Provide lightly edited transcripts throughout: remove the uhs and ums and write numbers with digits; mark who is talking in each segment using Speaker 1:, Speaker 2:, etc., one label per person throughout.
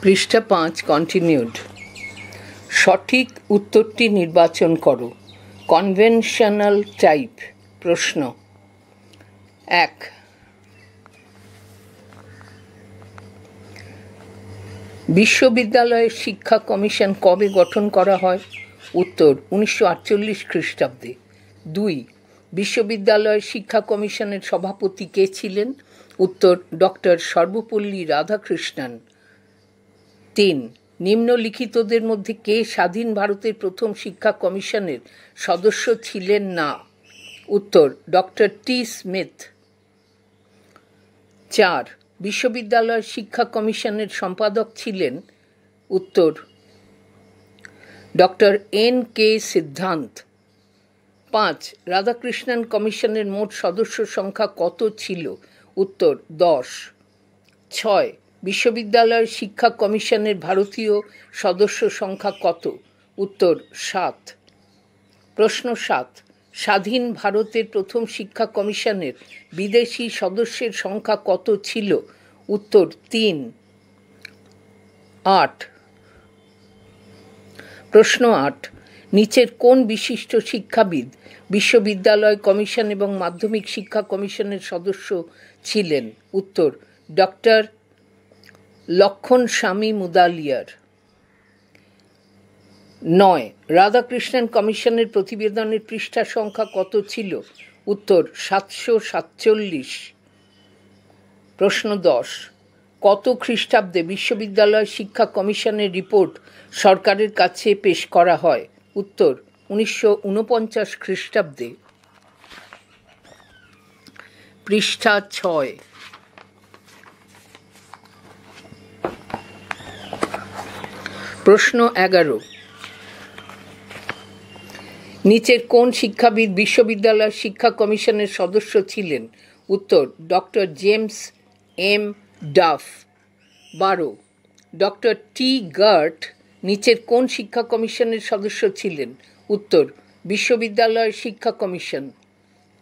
Speaker 1: পৃষ্ঠা 5 কন্টিনিউড। সঠিক উত্তরটি নির্বাচন করো। Conventional type. প্রশ্ন 1। বিশ্ববিদ্যালয়ের শিক্ষা কমিশন কবে গঠন করা হয়? উত্তর 1948 খ্রিস্টাব্দে। 2। বিশ্ববিদ্যালয়ের শিক্ষা কমিশনের সভাপতি কে ছিলেন? উত্তর ডক্টর সর্বপল্লী রাধাকৃষ্ণন। 3। নিম্নলিখিতদের মধ্যে কে স্বাধীন ভারতের প্রথম শিক্ষা কমিশনের সদস্য ছিলেন না? উত্তর ডক্টর টি স্মিথ। 4। বিশ্ববিদ্যালয়ের শিক্ষা কমিশনের সম্পাদক ছিলেন? উত্তর ডক্টর এন কে সিদ্ধান্ত। 5। রাধাকৃষ্ণন কমিশনের মোট সদস্য সংখ্যা কত ছিল? উত্তর 10। 6। বিশ্ববিদ্যালয়ের শিক্ষা কমিশনের ভারতীয় সদস্য সংখ্যা কত? উত্তর 7। প্রশ্ন 7। স্বাধীন ভারতের প্রথম শিক্ষা কমিশনের বিদেশি সদস্যের সংখ্যা কত ছিল? উত্তর 3। 8। প্রশ্ন 8। নিচের কোন বিশিষ্ট শিক্ষাবিদ বিশ্ববিদ্যালয় কমিশন এবং মাধ্যমিক শিক্ষা কমিশনের সদস্য ছিলেন? উত্তর ডক্টর লক্ষণ স্বামী মুদালিয়ার। 9। রাধাকৃষ্ণন কমিশনের প্রতিবেদনের পৃষ্ঠা সংখ্যা কত ছিল? উত্তর 747। প্রশ্ন 10। কত খ্রিস্টাব্দে বিশ্ববিদ্যালয় শিক্ষা কমিশনের রিপোর্ট সরকারের কাছে পেশ করা হয়? উত্তর 1949 খ্রিস্টাব্দে। পৃষ্ঠা 6। প্রশ্ন 11। নিচের কোন শিক্ষাবিদ বিশ্ববিদ্যালয় শিক্ষা কমিশনের সদস্য ছিলেন? উত্তর doctor James M Duff. 12। Doctor T গার্ট নিচের কোন শিক্ষা কমিশনের সদস্য ছিলেন? উত্তর বিশ্ববিদ্যালয় শিক্ষা কমিশন।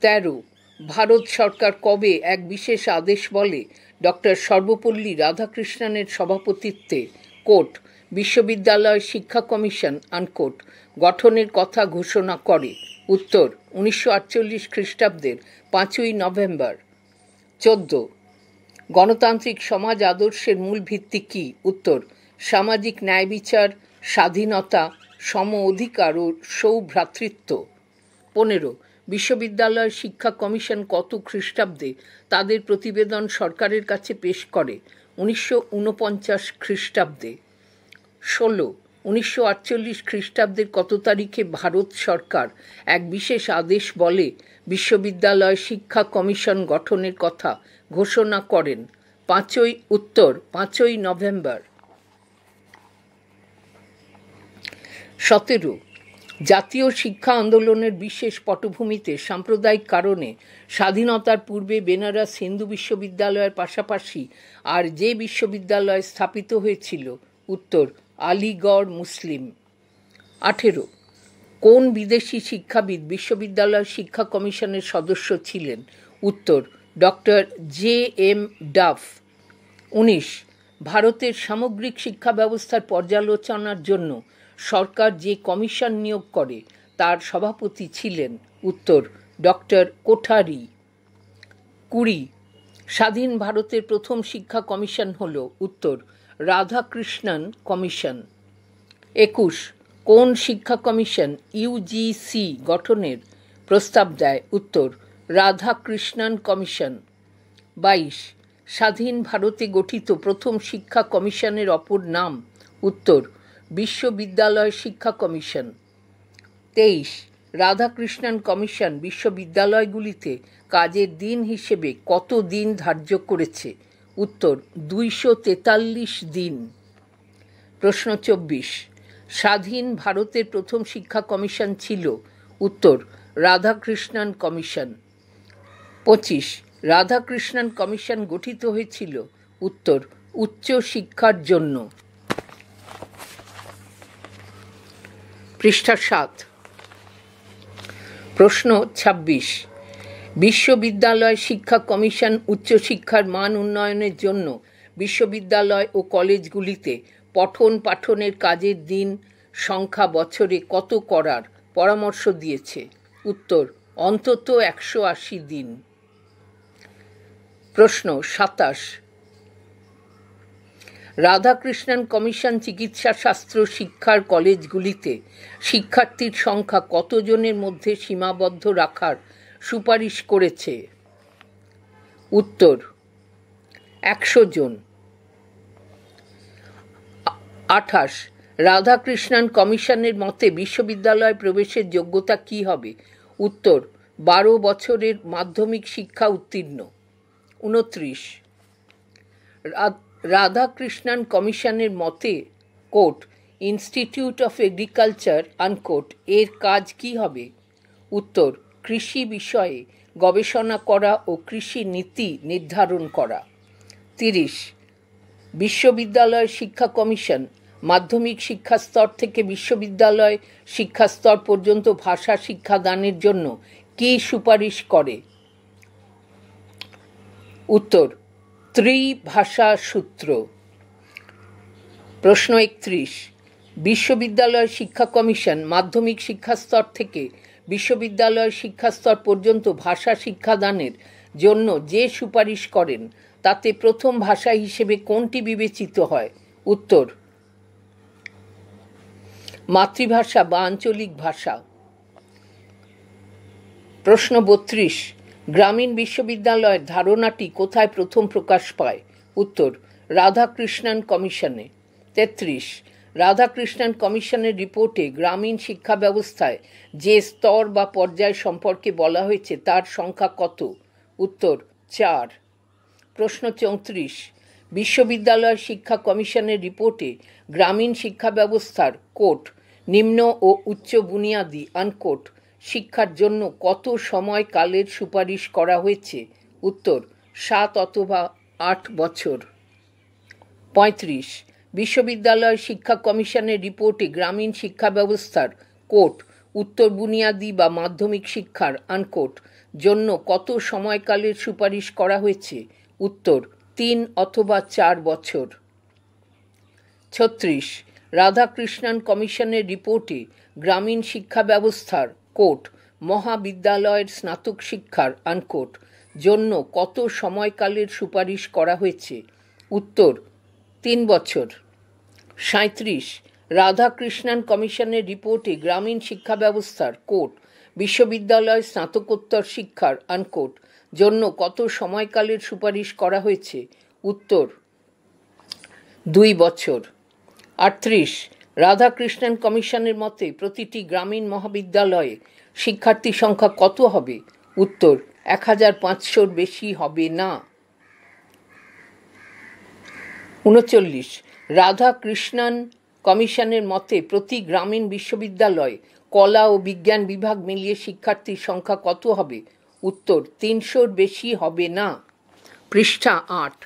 Speaker 1: 13। ভারত সরকার কবে এক বিশেষ আদেশ বলে ডক্টর সর্বপল্লী রাধাকৃষ্ণনের সভাপতিত্বে কোট বিশ্ববিদ্যালয় শিক্ষা কমিশন আনকোট গঠনের কথা ঘোষণা করে? উত্তর 1948 খ্রিস্টাব্দের 5ই নভেম্বর। 14। গণতান্ত্রিক সমাজ আদর্শের মূল ভিত্তি কি? উত্তর সামাজিক ন্যায় বিচার, স্বাধীনতা, সম অধিকার ও সৌভ্রাতৃত্ব। 15। বিশ্ববিদ্যালয় শিক্ষা কমিশন কত খ্রিস্টাব্দে তাদের প্রতিবেদন সরকারের কাছে পেশ করে? 1949 খ্রিস্টাব্দে। 16। 1948 খ্রিস্টাব্দের কত তারিখে ভারত সরকার এক বিশেষ আদেশ বলে বিশ্ববিদ্যালয় শিক্ষা কমিশন গঠনের কথা ঘোষণা করেন? উত্তর 5ই নভেম্বর। 17। জাতীয় শিক্ষা আন্দোলনের বিশেষ পটভূমিতে সাম্প্রদায়িক কারণে স্বাধীনতার পূর্বে বেনারস হিন্দু বিশ্ববিদ্যালয়ের পাশাপাশি আর যে বিশ্ববিদ্যালয় স্থাপিত হয়েছিল? উত্তর আলিগড় মুসলিম। 18। কোন বিদেশি শিক্ষাবিদ বিশ্ববিদ্যালয় শিক্ষা কমিশনের সদস্য ছিলেন? উত্তর ডক্টর জে এম ডাফ। 19। ভারতের সামগ্রিক শিক্ষা ব্যবস্থার পর্যালোচনার জন্য সরকার যে কমিশন নিয়োগ করে তার সভাপতি ছিলেন? উত্তর ডক্টর কোঠারি। 20। স্বাধীন ভারতের প্রথম শিক্ষা কমিশন হল? উত্তর রাধাকৃষ্ণন কমিশন। 21। কোন শিক্ষা কমিশন ইউজিসি গঠনের প্রস্তাব দেয়? উত্তর রাধাকৃষ্ণন কমিশন। 22। স্বাধীন ভারতে গঠিত প্রথম শিক্ষা কমিশনের অপর নাম? উত্তর বিশ্ববিদ্যালয় শিক্ষা কমিশন। 23। রাধাকৃষ্ণন কমিশন বিশ্ববিদ্যালয়গুলিতে কাজের দিন হিসেবে কত দিন ধার্য করেছে? উত্তর 243 দিন। প্রশ্ন 24। স্বাধীন ভারতের প্রথম শিক্ষা কমিশন ছিল? উত্তর রাধাকৃষ্ণন কমিশন। 25। রাধাকৃষ্ণন কমিশন গঠিত হয়েছিল? উত্তর উচ্চ শিক্ষার জন্য। পৃষ্ঠা 7। প্রশ্ন 26। বিশ্ববিদ্যালয় শিক্ষা কমিশন উচ্চশিক্ষার মান উন্নয়নের জন্য বিশ্ববিদ্যালয় ও কলেজগুলিতে পঠন পাঠনের কাজের দিন সংখ্যা বছরে কত করার পরামর্শ দিয়েছে? উত্তর, অন্তত 180 দিন। প্রশ্ন 27, রাধাকৃষ্ণন কমিশন চিকিৎসা শাস্ত্র শিক্ষার কলেজগুলিতে শিক্ষার্থীর সংখ্যা কতজনের মধ্যে সীমাবদ্ধ রাখার সুপারিশ করেছে? উত্তর, 100 জন। 28, রাধাকৃষ্ণন কমিশনের মতে বিশ্ববিদ্যালয় প্রবেশের যোগ্যতা কি হবে? উত্তর, 12 বছরের মাধ্যমিক শিক্ষা উত্তীর্ণ। 29, রাধাকৃষ্ণন কমিশনের মতে quote institute of agriculture unquote এর কাজ কি হবে? উত্তর, কৃষি বিষয়ে গবেষণা করা ও কৃষি নীতি নির্ধারণ করা। 30, বিশ্ববিদ্যালয় শিক্ষা কমিশন মাধ্যমিক শিক্ষাস্তর থেকে বিশ্ববিদ্যালয় শিক্ষাস্তর পর্যন্ত ভাষা শিক্ষাদানের জন্য কী সুপারিশ করে? উত্তর, ত্রিভাষা সূত্র। প্রশ্ন 31, বিশ্ববিদ্যালয় শিক্ষা কমিশন মাধ্যমিক শিক্ষাস্তর থেকে বিশ্ববিদ্যালয় শিক্ষাস্তর পর্যন্ত ভাষা শিক্ষাদানের জন্য যে সুপারিশ করেন তাতে প্রথম ভাষা হিসেবে কোনটি বিবেচিত হয়? উত্তর, মাতৃভাষা বা আঞ্চলিক ভাষা। প্রশ্ন 32, গ্রামীণ বিশ্ববিদ্যালয়ের ধারণাটি কোথায় প্রথম প্রকাশ পায়? উত্তর, রাধাকৃষ্ণন কমিশনে। 33, রাধাকৃষ্ণন কমিশনের রিপোর্টে গ্রামীণ শিক্ষা ব্যবস্থায় যে স্তর বা পর্যায় সম্পর্কে বলা হয়েছে তার সংখ্যা কত? উত্তর, 4। প্রশ্ন 34, বিশ্ববিদ্যালয় শিক্ষা কমিশনের রিপোর্টে গ্রামীণ শিক্ষা ব্যবস্থার কোট নিম্ন ও উচ্চ বুনিয়াদী আনকোট শিক্ষার জন্য কত সময়কালের সুপারিশ করা হয়েছে? উত্তর, 7 অথবা 8 বছর। 35, বিশ্ববিদ্যালয় শিক্ষা কমিশনের রিপোর্টে গ্রামীণ শিক্ষা ব্যবস্থার কোট উত্তর বুনিয়াদী বা মাধ্যমিক শিক্ষার আনকোট জন্য কত সময়কালের সুপারিশ করা হয়েছে? উত্তর, 3 অথবা 4 বছর। 36, রাধাকৃষ্ণন কমিশনের রিপোর্টে গ্রামীণ শিক্ষা ব্যবস্থার কোট মহাবিদ্যালয়ের স্নাতক শিক্ষার আনকোট জন্য কত সময়কালের সুপারিশ করা হয়েছে? উত্তর, 3 বছর। 37, রাধাকৃষ্ণন কমিশনের রিপোর্টে গ্রামীণ শিক্ষা ব্যবস্থার কোট বিশ্ববিদ্যালয় স্নাতকোত্তর শিক্ষার আনকোট জন্য কত সময়কালের সুপারিশ করা হয়েছে? উত্তর, 2 বছর। 38, রাধাকৃষ্ণন কমিশনের মতে প্রতিটি গ্রামীণ মহাবিদ্যালয়ে শিক্ষার্থী সংখ্যা কত হবে? উত্তর, 1500-র বেশি হবে না। 39, রাধাকৃষ্ণন কমিশনের মতে প্রতি গ্রামীণ বিশ্ববিদ্যালয়ে কলা ও বিজ্ঞান বিভাগ মিলিয়ে শিক্ষার্থীর সংখ্যা কত হবে? উত্তর, 300-র বেশি হবে না। পৃষ্ঠা 8।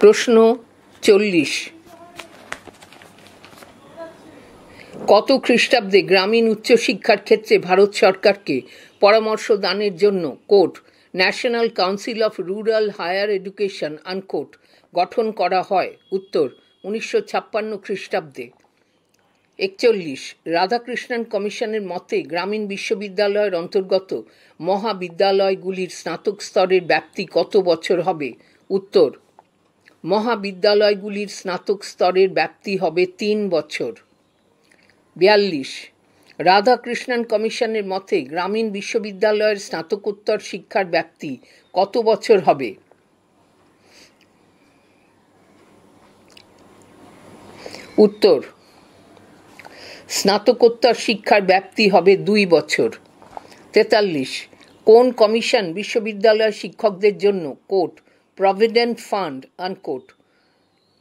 Speaker 1: প্রশ্ন 40, কত খ্রিস্টাব্দে গ্রামীণ উচ্চশিক্ষার ক্ষেত্রে ভারত সরকারকে পরামর্শ দানের জন্য quote national council of rural higher education unquote গঠন করা হয়? উত্তর, 1956 খ্রিস্টাব্দে। 41, রাধাকৃষ্ণন কমিশনের মতে গ্রামীণ বিশ্ববিদ্যালয়ের অন্তর্গত মহাবিদ্যালয়গুলির স্নাতক স্তরের ব্যাপ্তি কত বছর হবে? উত্তর, মহাবিদ্যালয়গুলির স্নাতক স্তরের ব্যাপ্তি হবে 3 বছর। 42, রাধাকৃষ্ণন কমিশনের মতে গ্রামীণ বিশ্ববিদ্যালয়ের স্নাতকোত্তর শিক্ষার ব্যাপ্তি কত বছর হবে? উত্তর, স্নাতকোত্তর শিক্ষার ব্যাপ্তি হবে 2 বছর। 43, কোন কমিশন বিশ্ববিদ্যালয় শিক্ষকদের জন্য কোট প্রভিডেন্ট ফান্ড আনকোট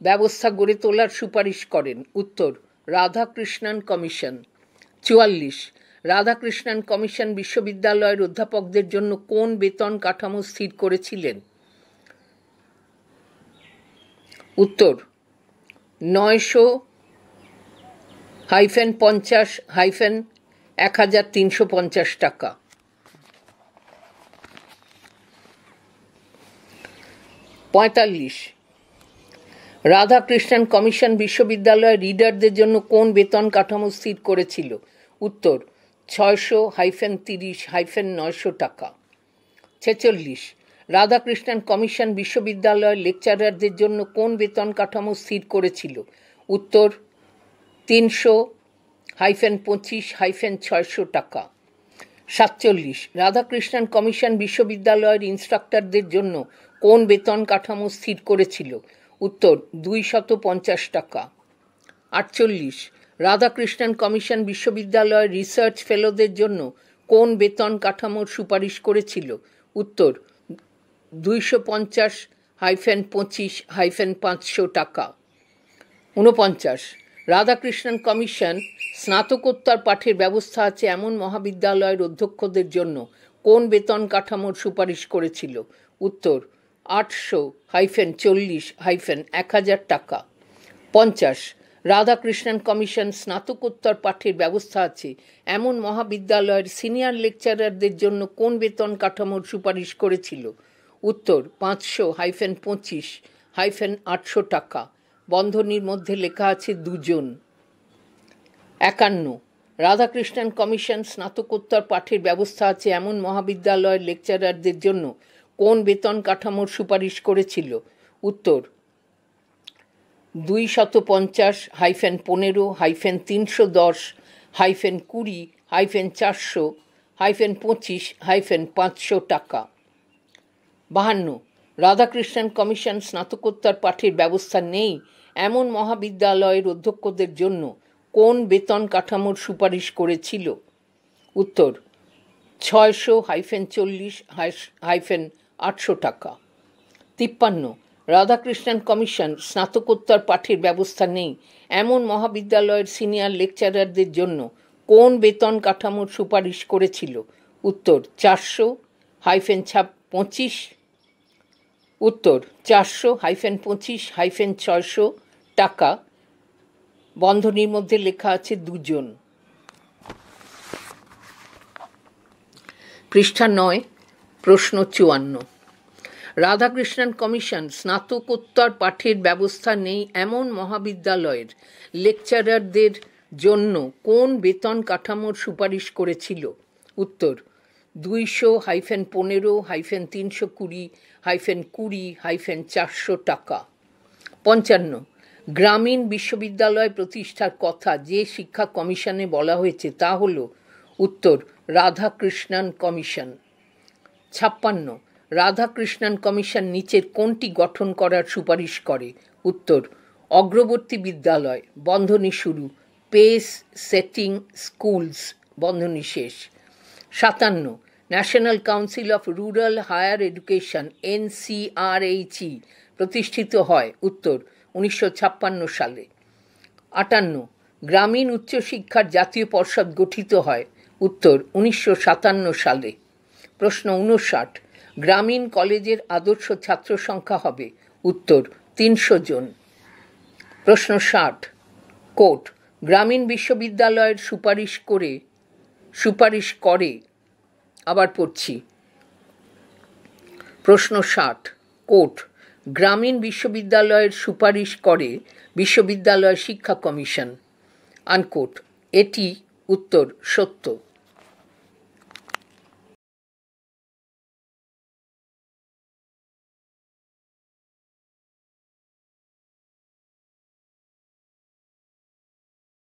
Speaker 1: ব্যবস্থা গড়ে তোলার সুপারিশ করেন? উত্তর, রাধাকৃষ্ণন কমিশন। 44, রাধাকৃষ্ণন কমিশন বিশ্ববিদ্যালয়ের অধ্যাপকদের জন্য কোন বেতন কাঠামো স্থির করেছিলেন? উত্তর, 900-50-1 1350 টাকা। 45, রাধাকৃষ্ণন কমিশন বিশ্ববিদ্যালয়ের রিডারদের জন্য কোন বেতন কাঠামো স্থির করেছিল? উত্তর 600-30-900 টাকা। 46, রাধাকৃষ্ণন কমিশন বিশ্ববিদ্যালয়ের লেকচারারদের জন্য কোন বেতন কাঠামো স্থির করেছিল? উত্তর 300-25-600 টাকা। 47, রাধাকৃষ্ণন কমিশন বিশ্ববিদ্যালয়ের ইন্সট্রাক্টরদের জন্য কোন বেতন কাঠামো স্থির করেছিল? উত্তর 250 টাকা। 48, রাধাকৃষ্ণন কমিশন বিশ্ববিদ্যালয়ের রিসার্চ ফেলোদের জন্য কোন বেতন কাঠামোর সুপারিশ করেছিল? উত্তর 250-25-500 টাকা। 49, রাধাকৃষ্ণন কমিশন স্নাতকোত্তর পাঠের ব্যবস্থা আছে এমন মহাবিদ্যালয়ের অধ্যক্ষদের জন্য কোন বেতন কাঠামোর সুপারিশ করেছিল? উত্তর 800-40-1000 টাকা। 50, রাধাকৃষ্ণন কমিশন স্নাতকোত্তর পাঠের ব্যবস্থা আছে এমন মহাবিদ্যালয়ের সিনিয়র লেকচারারদের জন্য কোন বেতন কাঠামোর সুপারিশ করেছিল? উত্তর 500-25-800 টাকা। বন্ধনীর মধ্যে লেখা আছে 2 জন। 51, রাধাকৃষ্ণন কমিশন স্নাতকোত্তর পাঠের ব্যবস্থা আছে এমন মহাবিদ্যালয়ের লেকচারারদের জন্য কোন বেতন কাঠামোর সুপারিশ করেছিল? উত্তর 250-15-20-400-25-500 টাকা। 52, রাধাকৃষ্ণন কমিশন স্নাতকোত্তর পাঠের ব্যবস্থা নেই এমন মহাবিদ্যালয়ের অধ্যক্ষদের জন্য কোন বেতন কাঠামোর সুপারিশ করেছিল? উত্তর 600-40-800 টাকা। 53, রাধাকৃষ্ণন কমিশন স্নাতকোত্তর পাঠের ব্যবস্থা নেই এমন মহাবিদ্যালয়ের সিনিয়র লেকচারারদের জন্য কোন বেতন কাঠামোর সুপারিশ করেছিল? উত্তর 400-25-600 টাকা। বন্ধনীর মধ্যে লেখা আছে 2 জন। পৃষ্ঠা 9, প্রশ্ন 54, রাধাকৃষ্ণন কমিশন স্নাতকোত্তর পাঠের ব্যবস্থা নেই এমন মহাবিদ্যালয়ের লেকচারারদের জন্য কোন বেতন কাঠামোর সুপারিশ করেছিল? উত্তর 200-15-320-20-400 টাকা। 55, গ্রামীণ বিশ্ববিদ্যালয় প্রতিষ্ঠার কথা যে শিক্ষা কমিশনে বলা হয়েছে তা হল? উত্তর রাধাকৃষ্ণন কমিশন। 56, রাধাকৃষ্ণন কমিশন নিচের কোনটি গঠন করার সুপারিশ করে? উত্তর অগ্রবর্তী বিদ্যালয় বন্ধনী শুরু, পেস সেটিং স্কুলস বন্ধনী শেষ। 57, national council of rural higher education NCRHE প্রতিষ্ঠিত হয়? উত্তর 1956 সালে। 58, গ্রামীণ উচ্চশিক্ষার জাতীয় পর্ষদ গঠিত হয়? উত্তর 1957 সালে। প্রশ্ন 59, গ্রামীণ কলেজের আদর্শ ছাত্র সংখ্যা হবে? উত্তর 300 জন। প্রশ্ন 60, কোট গ্রামীণ বিশ্ববিদ্যালয়ের সুপারিশ করে আবার পড়ছি। প্রশ্ন 60, কোট গ্রামীণ বিশ্ববিদ্যালয়ের সুপারিশ করে বিশ্ববিদ্যালয় শিক্ষা কমিশন আনকোট। এটি উত্তর সত্য।